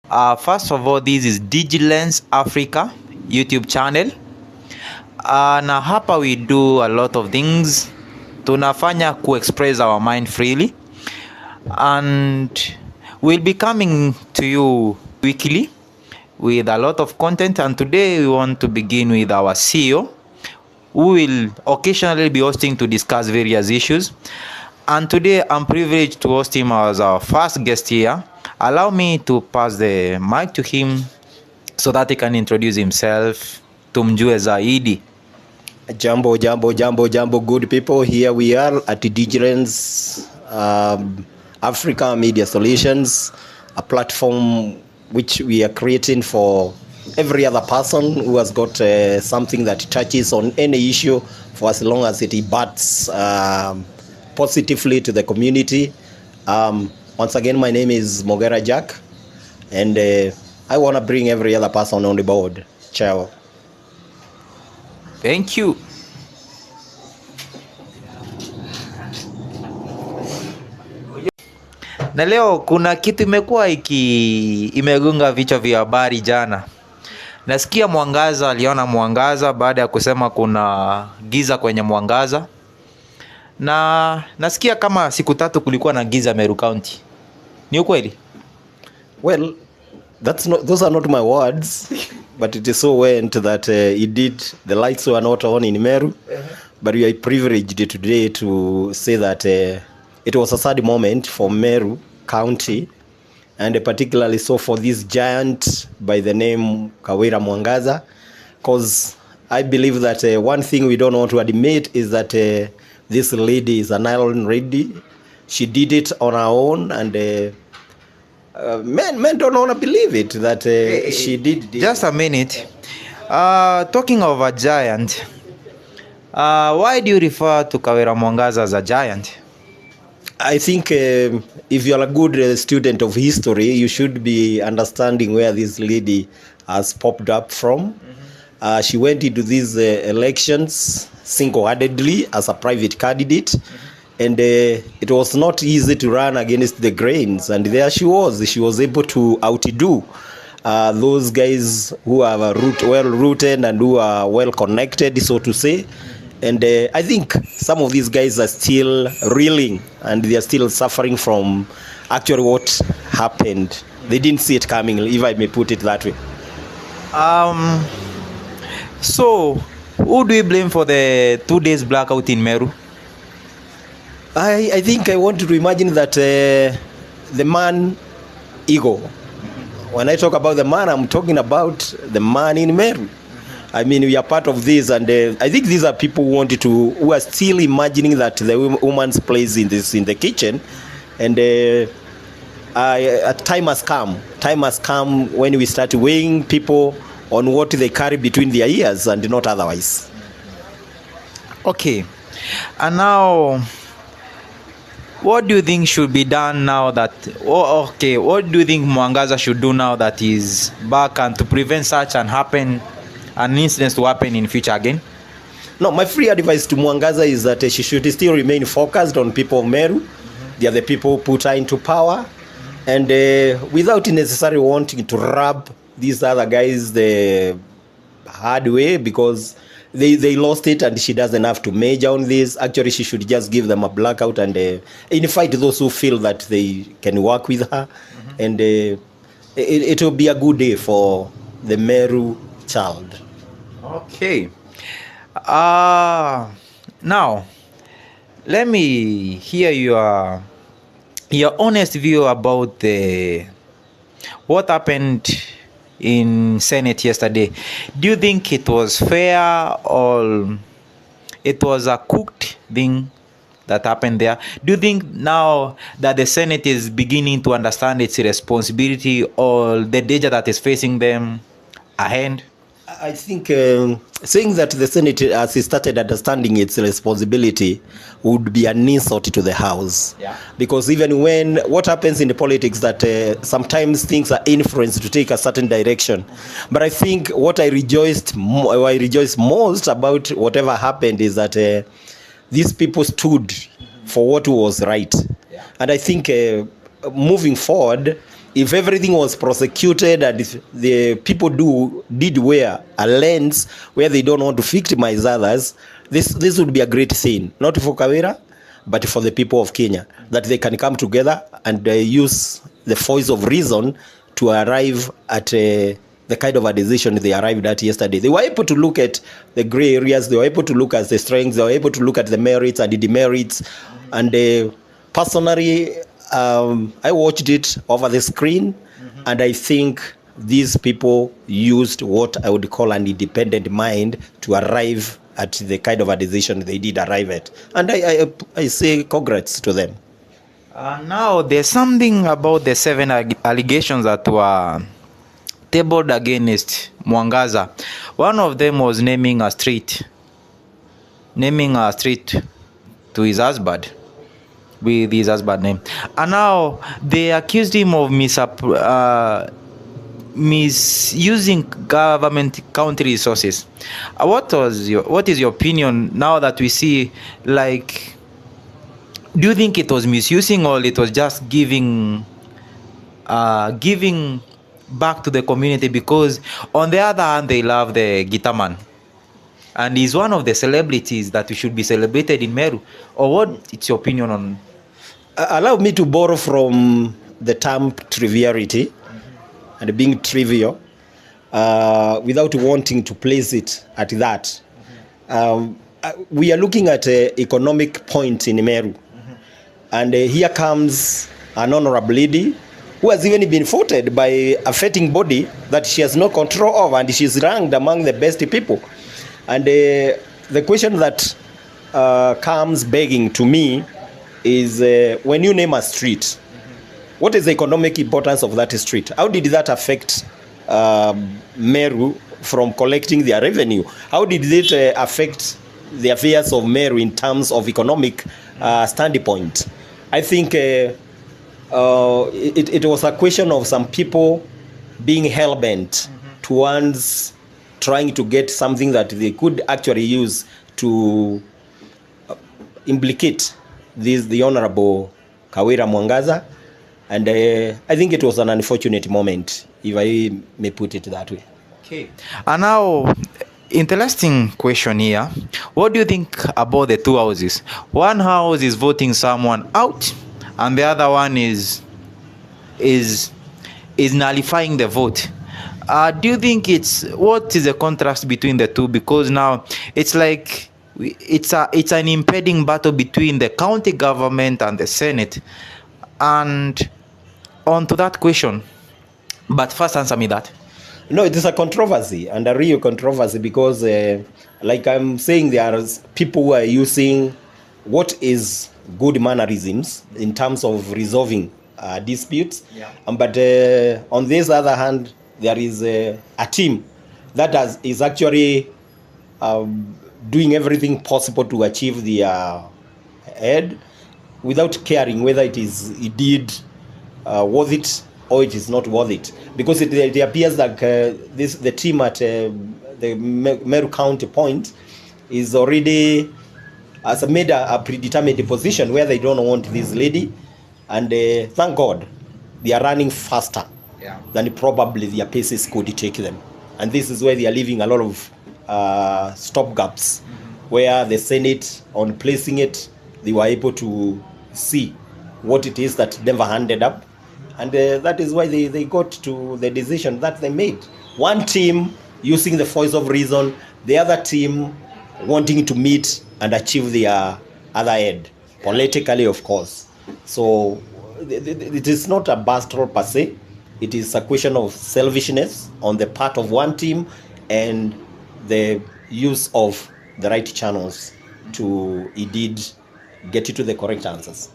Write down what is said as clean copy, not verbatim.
First of all, this is Digilens Africa YouTube channel. Na hapa we do a lot of things. Tunafanya express our mind freely, and we'll be coming to you weekly with a lot of content. And today we want to begin with our CEO, who will occasionally be hosting to discuss various issues. And today I'm privileged to host him as our first guest here. Allow me to pass the mic to him so that he can introduce himself. Tumjue zaidi. Jambo, good people. Here we are at Digilens Africa Media Solutions, a platform which we are creating for every other person who has got something that touches on any issue, for as long as it abuts positively to the community. Once again, my name is Mogera Jack, and I want to bring every other person on the board. Ciao. Thank you. Na leo kuna kitu imekuwa imegonga vichwa vya habari jana. Nasikia Mwangaza aliona mwangaza baada ya kusema kuna giza kwenye mwangaza. Na nasikia kama siku 3 kulikuwa na giza Meru County. Ni ukweli? Well, those are not my words, but it is so went that indeed the lights were not on in Meru. But we are privileged today to say that it was a sad moment for Meru County, and particularly so for this giant by the name Kawira Mwangaza, because I believe that one thing we don't want to admit is that this lady is an iron lady. She did it on her own, and men don't want to believe it that she did. Just a minute. Talking of a giant, why do you refer to Kawira Mwangaza as a giant? I think if you are a good student of history, you should be understanding where this lady has popped up from. She went into these elections single-handedly as a private candidate, and it was not easy to run against the grains. And there she was able to outdo those guys who are well-rooted and who are well-connected, so to say. And I think some of these guys are still reeling, and they are still suffering from actually what happened. They didn't see it coming, if I may put it that way. So, who do you blame for the 2 days blackout in Meru? I think I want to imagine that the man ego. When I talk about the man, I'm talking about the man in Meru. I mean, we are part of this, and I think these are people who are still imagining that the woman's place in the kitchen, and time has come. Time has come when we start weighing people on what they carry between their ears and not otherwise. Okay, and now, what do you think should be done now that? What do you think Mwangaza should do now that he's back, and to prevent such an incident to happen in future again? No, my free advice to Mwangaza is that she should still remain focused on people of Meru. They are the people who put her into power, and without necessarily wanting to rub these other guys the hard way, because they lost it, and she doesn't have to major on this. Actually, she should just give them a blackout and invite those who feel that they can work with her, and it will be a good day for the Meru child. Okay. Now, let me hear your honest view about what happened in Senate yesterday. Do you think it was fair, or it was a cooked thing that happened there? Do you think now that the Senate is beginning to understand its responsibility or the danger that is facing them ahead? I think saying that the Senate has started understanding its responsibility would be an insult to the House. Yeah. Because even when what happens in the politics that sometimes things are influenced to take a certain direction. But I think what I rejoiced most about whatever happened is that these people stood for what was right. Yeah. And I think moving forward, if everything was prosecuted and if the people did wear a lens where they don't want to victimize others, this would be a great thing, not for Kawira, but for the people of Kenya, that they can come together and use the voice of reason to arrive at the kind of a decision they arrived at yesterday. They were able to look at the gray areas, they were able to look at the strengths, they were able to look at the merits and the demerits. And personally, I watched it over the screen, and I think these people used what I would call an independent mind to arrive at the kind of a decision they did arrive at. And I say congrats to them. Now, there's something about the 7 allegations that were tabled against Mwangaza. One of them was naming a street to his husband, with his husband name. And now they accused him of misusing government county resources. What is your opinion now that we see, like, do you think it was misusing or it was just giving back to the community? Because on the other hand, they love the guitar man, and he's one of the celebrities that we should be celebrated in Meru. Or what is your opinion on? Allow me to borrow from the term triviality and being trivial, without wanting to place it at that. We are looking at an economic point in Meru, and here comes an honorable lady who has even been voted by a vetting body that she has no control of, and she's ranked among the best people. And the question that comes begging to me is, when you name a street, what is the economic importance of that street? How did that affect Meru from collecting their revenue? How did it affect the affairs of Meru in terms of economic standpoint? I think it was a question of some people being hell-bent towards trying to get something that they could actually use to implicate the Honorable Kawira Mwangaza. And I think it was an unfortunate moment, if I may put it that way. Okay. And now, interesting question here. What do you think about the two houses? One house is voting someone out, and the other one is nullifying the vote. Do you think what is the contrast between the two? Because now it's like it's an impending battle between the county government and the Senate. And on to that question, but first answer me that. No, it is a controversy, and a real controversy, because like I'm saying, there are people who are using what is good mannerisms in terms of resolving disputes. Yeah. But on this other hand, there is a team that is actually doing everything possible to achieve the head, without caring whether it is indeed worth it or it is not worth it. Because it appears that the team at the Meru County point is already has made a predetermined position where they don't want this lady, and thank God they are running faster than probably their paces could take them. And this is where they are leaving a lot of stopgaps, where the Senate, on placing it, they were able to see what it is that never handed up. And that is why they got to the decision that they made. One team using the voice of reason, the other team wanting to meet and achieve their other end, politically, of course. So it is not a battle per se. It is a question of selfishness on the part of one team and the use of the right channels to indeed get you to the correct answers.